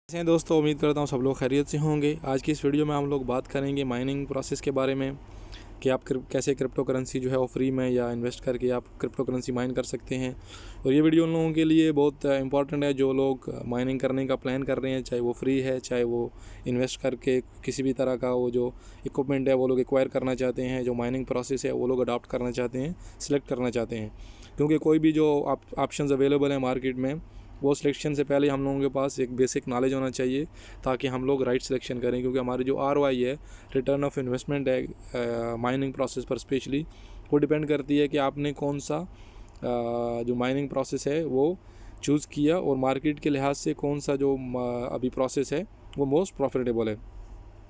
कैसे हैं दोस्तों, उम्मीद करता हूँ सब लोग खैरियत से होंगे। आज की इस वीडियो में हम लोग बात करेंगे माइनिंग प्रोसेस के बारे में कि आप कैसे क्रिप्टो करेंसी जो है वो फ्री में या इन्वेस्ट करके आप क्रिप्टो करेंसी माइन कर सकते हैं। और ये वीडियो उन लोगों के लिए बहुत इंपॉर्टेंट है जो लोग माइनिंग करने का प्लान कर रहे हैं, चाहे वो फ्री है चाहे वो इन्वेस्ट करके किसी भी तरह का वो जो इक्विपमेंट है वो लोग एक्वायर करना चाहते हैं, जो माइनिंग प्रोसेस है वो लोग अडॉप्ट करना चाहते हैं, सिलेक्ट करना चाहते हैं। क्योंकि कोई भी जो ऑप्शंस अवेलेबल है मार्केट में वो सिलेक्शन से पहले हम लोगों के पास एक बेसिक नॉलेज होना चाहिए ताकि हम लोग राइट सिलेक्शन करें। क्योंकि हमारी जो ROI है, रिटर्न ऑफ इन्वेस्टमेंट है माइनिंग प्रोसेस पर स्पेशली, वो डिपेंड करती है कि आपने कौन सा जो माइनिंग प्रोसेस है वो चूज़ किया और मार्केट के लिहाज से कौन सा जो अभी प्रोसेस है वो मोस्ट प्रॉफिटेबल है।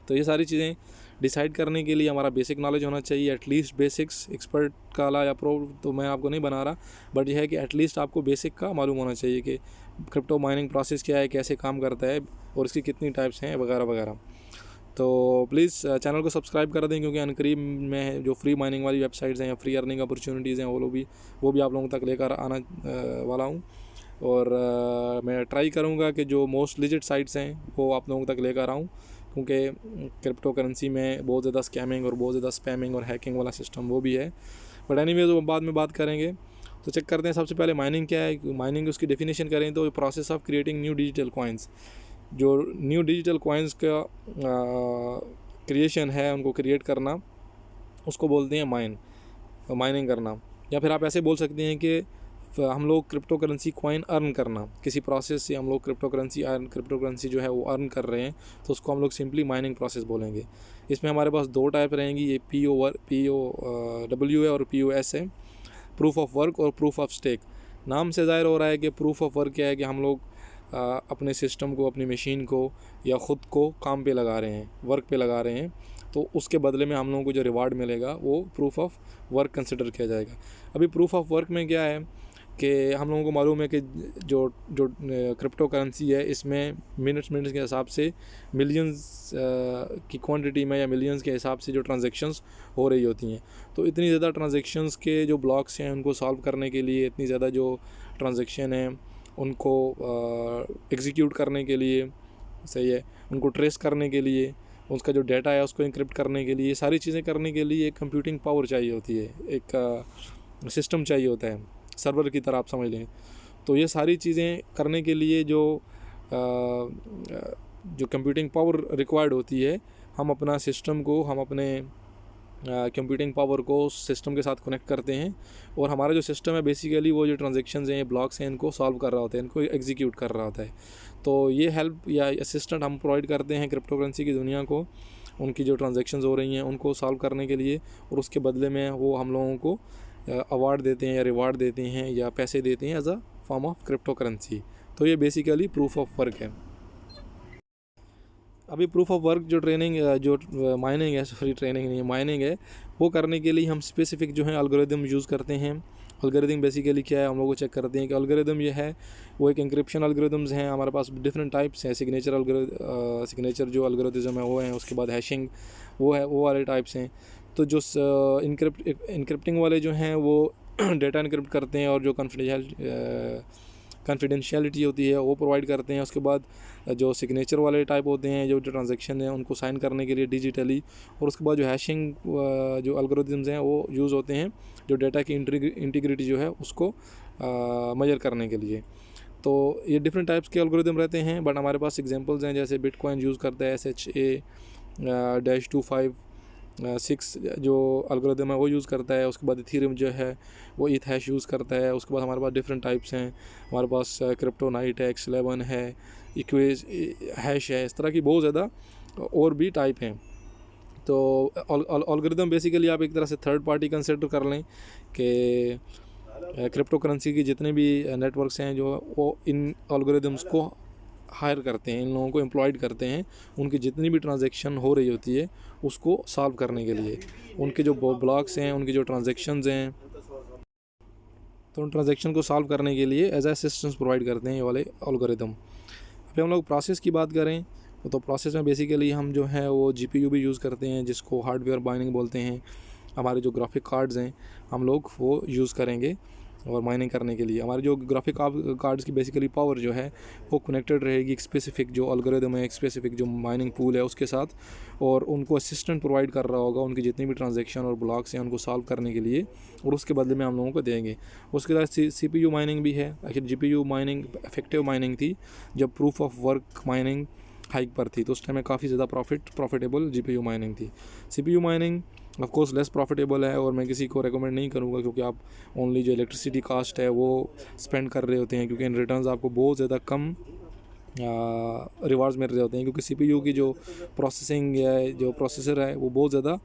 तो ये सारी चीज़ें डिसाइड करने के लिए हमारा बेसिक नॉलेज होना चाहिए, एटलीस्ट बेसिक्स। एक्सपर्ट काला या प्रो तो मैं आपको नहीं बना रहा, बट यह है कि एटलीस्ट आपको बेसिक का मालूम होना चाहिए कि क्रिप्टो माइनिंग प्रोसेस क्या है, कैसे काम करता है और इसकी कितनी टाइप्स हैं वगैरह वगैरह। तो प्लीज़ चैनल को सब्सक्राइब कर दें, क्योंकि अनकरीब में जो फ्री माइनिंग वाली वेबसाइट्स हैं या फ्री अर्निंग अपॉर्चुनिटीज़ हैं वो भी आप लोगों तक लेकर आना वाला हूँ। और मैं ट्राई करूँगा कि जो मोस्ट लिजिट साइट्स हैं वो आप लोगों तक लेकर आऊँ, क्योंकि क्रिप्टो करेंसी में बहुत ज़्यादा स्कैमिंग और बहुत ज़्यादा स्पैमिंग और हैकिंग वाला सिस्टम वो भी है। बट एनीवे तो बाद में बात करेंगे। तो चेक करते हैं सबसे पहले माइनिंग क्या है। माइनिंग उसकी डेफिनेशन करें तो process of creating new digital coins. जो न्यू डिजिटल कॉइन्स का क्रिएशन है, उनको क्रिएट करना, उसको बोलते हैं माइनिंग करना। या फिर आप ऐसे बोल सकते हैं कि हम लोग क्रिप्टो करेंसी कॉइन अर्न करना, किसी प्रोसेस से हम लोग क्रिप्टो करेंसी जो है वो अर्न कर रहे हैं, तो उसको हम लोग सिंपली माइनिंग प्रोसेस बोलेंगे। इसमें हमारे पास दो टाइप रहेंगी, ये POW है और POS है, प्रूफ ऑफ वर्क और प्रूफ ऑफ स्टेक। नाम से ज़ाहिर हो रहा है कि प्रूफ ऑफ वर्क क्या है कि हम लोग अपने सिस्टम को, अपनी मशीन को या ख़ुद को काम पे लगा रहे हैं, वर्क पे लगा रहे हैं, तो उसके बदले में हम लोगों को जो रिवार्ड मिलेगा वो प्रूफ ऑफ वर्क कंसिडर किया जाएगा। अभी प्रूफ ऑफ वर्क में क्या है कि हम लोगों को मालूम है कि जो क्रिप्टो करेंसी है इसमें मिनट्स के हिसाब से मिलियंस की क्वांटिटी में या मिलियंस के हिसाब से जो ट्रांजैक्शंस हो रही होती हैं। तो इतनी ज़्यादा ट्रांजैक्शंस के जो ब्लॉक्स हैं उनको सॉल्व करने के लिए, इतनी ज़्यादा जो ट्रांजैक्शन हैं उनको एग्जीक्यूट करने के लिए, सही है, उनको ट्रेस करने के लिए, उसका जो डाटा है उसको इनक्रिप्ट करने के लिए, सारी चीज़ें करने के लिए एक कंप्यूटिंग पावर चाहिए होती है, एक सिस्टम चाहिए होता है, सर्वर की तरह आप समझ लें। तो ये सारी चीज़ें करने के लिए जो कंप्यूटिंग पावर रिक्वायर्ड होती है, हम अपना सिस्टम को, हम अपने कंप्यूटिंग पावर को सिस्टम के साथ कनेक्ट करते हैं और हमारा जो सिस्टम है बेसिकली वो जो ट्रांजैक्शंस हैं, ब्लॉक्स हैं, इनको सॉल्व कर रहा होता है, इनको एग्जीक्यूट कर रहा होता है। तो ये हेल्प या असिस्टेंट हम प्रोवाइड करते हैं क्रिप्टो करेंसी की दुनिया को, उनकी जो ट्रांजैक्शंस हो रही हैं उनको सॉल्व करने के लिए, और उसके बदले में वो हम लोगों को अवार्ड देते हैं या रिवार्ड देते हैं या पैसे देते हैं as a form of crypto currency. तो ये बेसिकली प्रूफ ऑफ वर्क है। अभी प्रूफ ऑफ वर्क जो माइनिंग है, सॉरी ट्रेनिंग नहीं है, माइनिंग है, वो करने के लिए हम स्पेसिफिक जो है एल्गोरिदम यूज़ करते हैं। एल्गोरिदम बेसिकली क्या है, हम लोग को चेक करते हैं कि एल्गोरिदम ये है वो एक इंक्रिप्शन एल्गोरिदम्स हैं। हमारे पास डिफरेंट टाइप्स हैं, सिग्नेचर जो एल्गोरिदम है वो है, उसके बाद हैशिंग वो है, वो वाले टाइप्स हैं। तो जो इनक्रिप्टिंग वाले जो हैं वो डेटा इनक्रिप्ट करते हैं और जो कॉन्फिडेंशियलिटी होती है वो प्रोवाइड करते हैं। उसके बाद जो सिग्नेचर वाले टाइप होते हैं, जो ट्रांजैक्शन है उनको साइन करने के लिए डिजिटली, और उसके बाद जो हैशिंग जो एल्गोरिदम्स हैं वो यूज़ होते हैं जो डेटा की इंटीग्रिटी जो है उसको मेजर करने के लिए। तो ये डिफरेंट टाइप्स के एल्गोरिदम रहते हैं, बट हमारे पास एग्जांपल्स हैं, जैसे बिटकॉइन यूज़ करता है SHA-256 जो एल्गोरिदम है वो यूज़ करता है। उसके बाद इथेरियम जो है वो ईथ हैश यूज़ करता है। उसके बाद हमारे पास डिफरेंट टाइप्स हैं, हमारे पास क्रिप्टोनाइट है, X11 है, इक्वेज हैश है, इस तरह की बहुत ज़्यादा और भी टाइप हैं। तो एल्गोरिदम बेसिकली आप एक तरह से थर्ड पार्टी कंसिडर कर लें कि क्रिप्टो करेंसी की जितने भी नेटवर्क्स हैं जो वो इन एल्गोरिदम्स को हायर करते हैं, इन लोगों को एम्प्लॉयड करते हैं, उनकी जितनी भी ट्रांजैक्शन हो रही होती है उसको सॉल्व करने के लिए। उनके जो ब्लॉक्स हैं, उनकी जो ट्रांजैक्शंस हैं, तो उन ट्रांजैक्शन को सॉल्व करने के लिए एज असिस्टेंस प्रोवाइड करते हैं ये वाले एल्गोरिदम। अभी हम लोग प्रोसेस की बात करें तो प्रोसेस में बेसिकली हम जो है वो GPU भी यूज़ करते हैं, जिसको हार्डवेयर बाइंडिंग बोलते हैं। हमारे जो ग्राफिक कार्ड्स हैं हम लोग वो यूज़ करेंगे और माइनिंग करने के लिए। हमारे जो ग्राफिक कार्ड्स की बेसिकली पावर जो है वो कनेक्टेड रहेगी एक स्पेसिफिक जो एल्गोरिदम है, एक स्पेसिफिक जो माइनिंग पूल है उसके साथ, और उनको असिस्टेंट प्रोवाइड कर रहा होगा उनकी जितनी भी ट्रांजैक्शन और ब्लॉक्स हैं उनको सॉल्व करने के लिए, और उसके बदले में हम लोगों को देंगे। उसके साथ CPU माइनिंग भी है। आखिर GPU माइनिंग इफेक्टिव माइनिंग थी जब proof of work mining hike पर थी, तो उस टाइम में काफ़ी ज़्यादा प्रॉफिटेबल GPU माइनिंग थी। CPU mining of course less profitable है और मैं किसी को रेकमेंड नहीं करूँगा, क्योंकि आप ओनली जो इलेक्ट्रिसिटी कास्ट है वो स्पेंड कर रहे होते हैं, क्योंकि इन रिटर्न्स आपको बहुत ज़्यादा कम रिवार्ड्स मिल रहे होते हैं, क्योंकि CPU की जो प्रोसेसिंग है, जो प्रोसेसर है वो बहुत ज़्यादा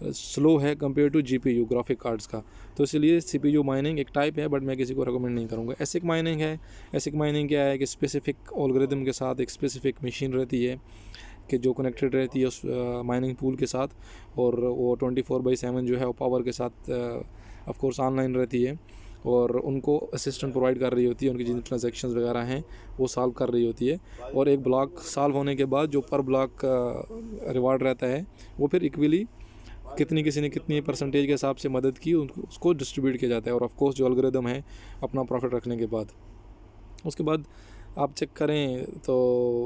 स्लो है compare to GPU graphic cards का। तो इसलिए CPU माइनिंग एक टाइप है, बट मैं किसी को रेकमेंड नहीं करूँगा। एसिक माइनिंग है। एसिक माइनिंग क्या है कि स्पेसिफिक एल्गोरिदम के साथ एक स्पेसिफिक मशीन रहती है कि जो कनेक्टेड रहती है उस माइनिंग पूल के साथ, और वो 24/7 जो है वो पावर के साथ ऑफ कोर्स ऑनलाइन रहती है, और उनको असिस्टेंट प्रोवाइड कर रही होती है, उनकी जितनी ट्रांजैक्शंस वगैरह हैं वो सॉल्व कर रही होती है, और एक ब्लॉक सॉल्व होने के बाद जो पर ब्लॉक रिवार्ड रहता है वो फिर इक्वली किसी ने कितनी परसेंटेज के हिसाब से मदद की उसको डिस्ट्रीब्यूट किया जाता है, और ऑफ कोर्स जो एल्गोरिदम है अपना प्रॉफिट रखने के बाद। उसके बाद आप चेक करें तो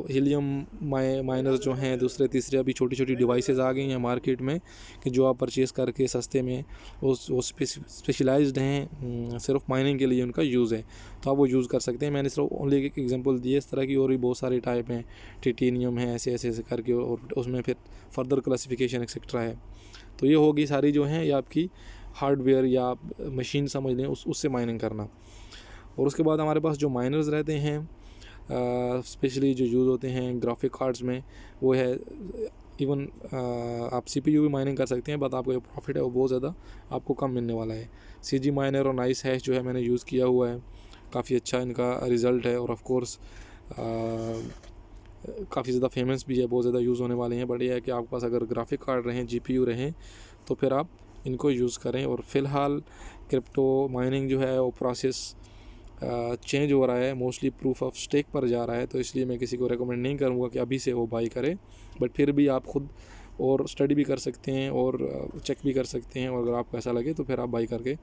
हीलियम माइनर्स जो हैं दूसरे तीसरे अभी छोटी छोटी डिवाइसेस आ गई हैं मार्केट में कि जो आप परचेज़ करके सस्ते में वो स्पेशलाइज्ड हैं, सिर्फ माइनिंग के लिए उनका यूज़ है, तो आप वो यूज़ कर सकते हैं। मैंने सिर्फ ओनली एक एग्जांपल दिए, इस तरह की और भी बहुत सारे टाइप हैं, टिटेनियम है, ऐसे ऐसे ऐसे करके, और उसमें फिर फर्दर क्लासिफिकेशन एक्सेट्रा है। तो ये होगी सारी जो हैं ये आपकी हार्डवेयर या आप मशीन समझ लें उससे माइनिंग करना। और उसके बाद हमारे पास जो माइनर्स रहते हैं स्पेशली जो यूज़ होते हैं ग्राफिक कार्ड्स में, वो है इवन आप CPU भी माइनिंग कर सकते हैं, बट आपका जो प्रॉफिट है वो बहुत ज़्यादा आपको कम मिलने वाला है। CG माइनर और नाइस हैश जो है मैंने यूज़ किया हुआ है, काफ़ी अच्छा इनका रिज़ल्ट है, और ऑफ कोर्स काफ़ी ज़्यादा फेमस भी है, बहुत ज़्यादा यूज़ होने वाले हैं। बट ये है कि आपके पास अगर ग्राफिक कार्ड रहें, GPU रहें, तो फिर आप इनको यूज़ करें। और फ़िलहाल क्रिप्टो माइनिंग जो है वो प्रोसेस चेंज हो रहा है, मोस्टली प्रूफ ऑफ स्टेक पर जा रहा है, तो इसलिए मैं किसी को रेकमेंड नहीं करूँगा कि अभी से वो बाई करे, बट फिर भी आप खुद और स्टडी भी कर सकते हैं और चेक भी कर सकते हैं, और अगर आपको ऐसा लगे तो फिर आप बाई करके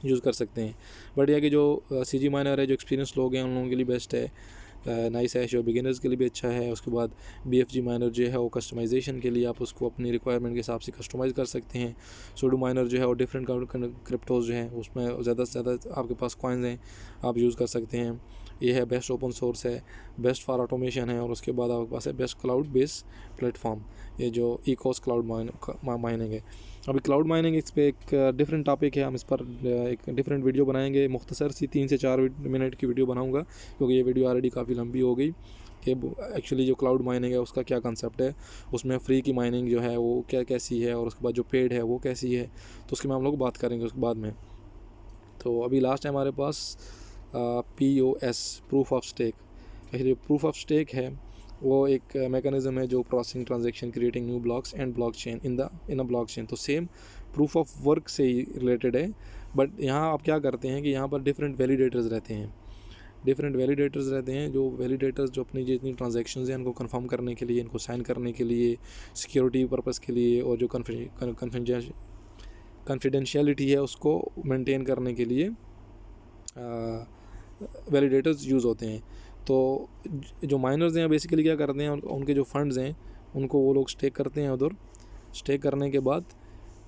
यूज़ कर सकते हैं। बट यह कि जो CG माइनर है, जो एक्सपीरियंस लोग हैं उन लोगों के लिए बेस्ट है। नाइस हैश जो बिगिनर्स के लिए भी अच्छा है। उसके बाद BFG माइनर जो है वो कस्टमाइजेशन के लिए आप उसको अपनी रिक्वायरमेंट के हिसाब से कस्टमाइज़ कर सकते हैं। सूडो माइनर जो है वो डिफरेंट क्रिप्टोज जो हैं उसमें ज़्यादा से ज़्यादा आपके पास कॉइन्स हैं, आप यूज़ कर सकते हैं। ये है बेस्ट ओपन सोर्स है, बेस्ट फॉर ऑटोमेशन है, और उसके बाद आपके पास है बेस्ट क्लाउड बेस्ड प्लेटफॉर्म, ये जो इकोस क्लाउड माइनिंग है। अभी क्लाउड माइनिंग इस पर एक डिफरेंट टॉपिक है, हम इस पर एक डिफरेंट वीडियो बनाएंगे, मुख्तसर सी 3 से 4 मिनट की वीडियो बनाऊंगा, क्योंकि ये वीडियो ऑलरेडी काफ़ी लंबी हो गई कि एक्चुअली जो क्लाउड माइनिंग है उसका क्या कंसेप्ट है, उसमें फ्री की माइनिंग जो है वो कैसी है, और उसके बाद जो पेड है वो कैसी है, तो उसके में हम लोग बात करेंगे उसके बाद में। तो अभी लास्ट है हमारे पास POS proof of stake. Actually proof of stake है वो एक मैकेनिज्म है जो processing transaction creating new blocks and blockchain in a blockchain, तो सेम प्रूफ ऑफ वर्क से ही रिलेटेड है। बट यहाँ आप क्या करते हैं कि यहाँ पर डिफरेंट वैलिडेटर्स रहते हैं, जो वैलिडेटर्स जो अपनी जितनी ट्रांजैक्शंस हैं उनको कंफर्म करने के लिए, इनको साइन करने के लिए, सिक्योरिटी पर्पस के लिए, और जो कॉन्फिडेंशियलिटी है उसको मेंटेन करने के लिए वैलिडेटर्स यूज़ होते हैं। तो जो माइनर्स हैं बेसिकली क्या करते हैं, उनके जो फंड्स हैं उनको वो लोग स्टेक करते हैं उधर। स्टेक करने के बाद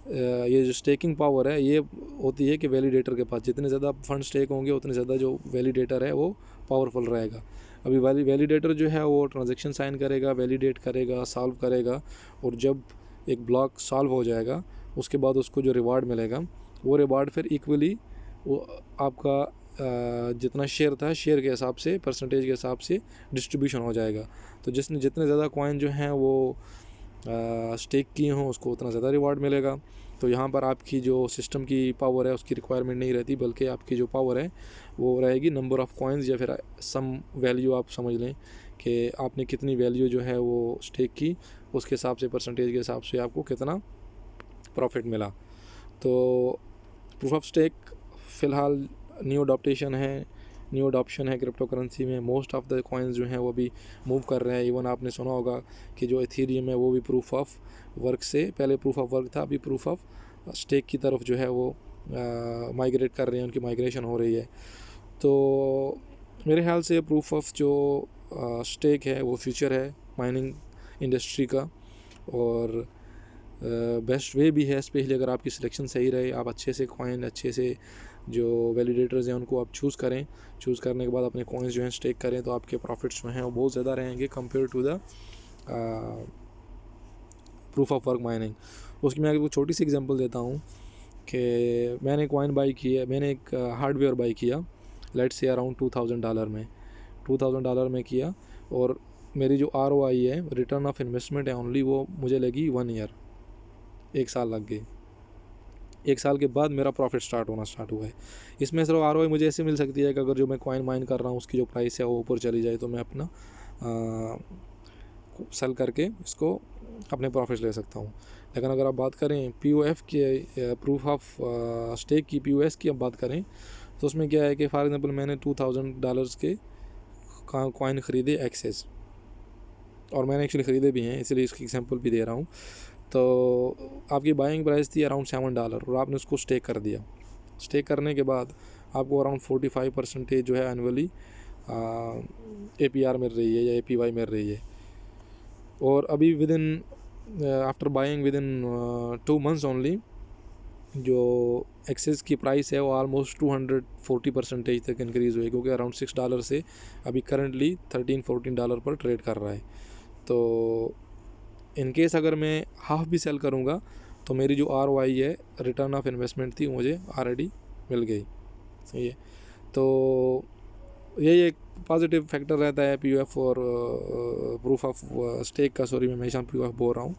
ये जो स्टेकिंग पावर है ये होती है कि वैलिडेटर के पास जितने ज़्यादा फंड स्टेक होंगे उतने ज़्यादा जो वैलिडेटर है वो पावरफुल रहेगा। अभी वैलिडेटर जो है वो ट्रांजैक्शन साइन करेगा, वैलिडेट करेगा, सॉल्व करेगा, और जब एक ब्लॉक सॉल्व हो जाएगा उसके बाद उसको जो रिवार्ड मिलेगा वो रिवार्ड फिर इक्वली वो आपका जितना शेयर था शेयर के हिसाब से, परसेंटेज के हिसाब से डिस्ट्रीब्यूशन हो जाएगा। तो जितने ज़्यादा कॉइन जो हैं वो स्टेक किए हों उसको उतना ज़्यादा रिवार्ड मिलेगा। तो यहाँ पर आपकी जो सिस्टम की पावर है उसकी रिक्वायरमेंट नहीं रहती, बल्कि आपकी जो पावर है वो रहेगी नंबर ऑफ़ कॉइन्स, या फिर सम वैल्यू आप समझ लें कि आपने कितनी वैल्यू जो है वो स्टेक की, उसके हिसाब से परसेंटेज के हिसाब से आपको कितना प्रॉफिट मिला। तो प्रूफ ऑफ स्टेक फ़िलहाल न्यू अडॉप्शन है क्रिप्टो करेंसी में। मोस्ट ऑफ द कॉइन्स जो हैं वो भी मूव कर रहे हैं। इवन आपने सुना होगा कि जो एथेरियम है वो भी प्रूफ ऑफ वर्क से, पहले प्रूफ ऑफ वर्क था, अभी प्रूफ ऑफ स्टेक की तरफ जो है वो माइग्रेट कर रहे हैं, उनकी माइग्रेशन हो रही है। तो मेरे ख्याल से प्रूफ ऑफ जो स्टेक है वो फ्यूचर है माइनिंग इंडस्ट्री का, और बेस्ट वे भी है, स्पेशली अगर आपकी सिलेक्शन सही रहे, आप अच्छे से कॉइन, अच्छे से जो वैलिडेटर्स हैं उनको आप चूज़ करें, चूज़ करने के बाद अपने कॉइन्स जो हैं स्टेक करें, तो आपके प्रॉफिट्स जो हैं वो बहुत ज़्यादा रहेंगे compare to the proof of work mining. उसकी मैं आपको छोटी सी एग्जांपल देता हूँ कि मैंने कॉइन बाई किया, मैंने एक हार्डवेयर बाई किया, लेट्स से अराउंड $2000 में, $2000 में किया, और मेरी जो ROI है, रिटर्न ऑफ इन्वेस्टमेंट है ओनली, वो मुझे लगी 1 ईयर, 1 साल लग गई। 1 साल के बाद मेरा प्रॉफिट स्टार्ट हुआ है। इसमें सिर्फ ROI मुझे ऐसे मिल सकती है कि अगर जो मैं कॉइन माइन कर रहा हूँ उसकी जो प्राइस है वो ऊपर चली जाए, तो मैं अपना सेल करके इसको अपने प्रॉफिट ले सकता हूँ। लेकिन अगर आप बात करें POF के, प्रूफ ऑफ स्टेक की, POS की आप बात करें, तो उसमें क्या है कि फॉर एग्जांपल मैंने $2000 के कॉइन ख़रीदे एक्सेस, और मैंने एक्चुअली ख़रीदे भी हैं, इसलिए इसकी एग्जांपल भी दे रहा हूँ। तो आपकी बाइंग प्राइस थी अराउंड $7 और आपने उसको स्टेक कर दिया। स्टेक करने के बाद आपको अराउंड 45% जो है एनुअली APR मिल रही है या APY मिल रही है। और अभी after buying with in 2 months only, जो एक्सेस की प्राइस है वो ऑलमोस्ट 240% तक इंक्रीज़ हुई, क्योंकि अराउंड $6 से अभी करंटली $13-14 पर ट्रेड कर रहा है। तो इन केस अगर मैं हाफ भी सेल करूँगा तो मेरी जो ROI है, रिटर्न ऑफ इन्वेस्टमेंट थी, मुझे ऑलरेडी मिल गई। सही है। तो यही एक पॉजिटिव फैक्टर रहता है POF और प्रूफ ऑफ स्टेक का, सॉरी मैं हमेशा POF बोल रहा हूँ,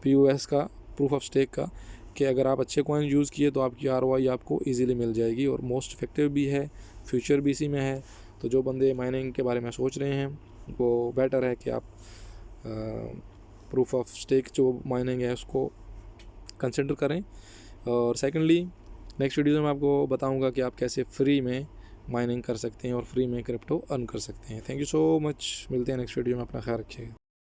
POS का, प्रूफ ऑफ स्टेक का, कि अगर आप अच्छे कॉइन यूज़ किए तो आपकी ROI आपको इजीली मिल जाएगी, और मोस्ट इफेक्टिव भी है, फ्यूचर भी इसी में है। तो जो बंदे माइनिंग के बारे में सोच रहे हैं वो बेटर है कि आप प्रूफ ऑफ स्टेक जो माइनिंग है उसको कंसिडर करें। और सेकेंडली नेक्स्ट वीडियो में मैं आपको बताऊंगा कि आप कैसे फ्री में माइनिंग कर सकते हैं और फ्री में क्रिप्टो अर्न कर सकते हैं। थैंक यू सो मच, मिलते हैं नेक्स्ट वीडियो में, अपना ख्याल रखिएगा।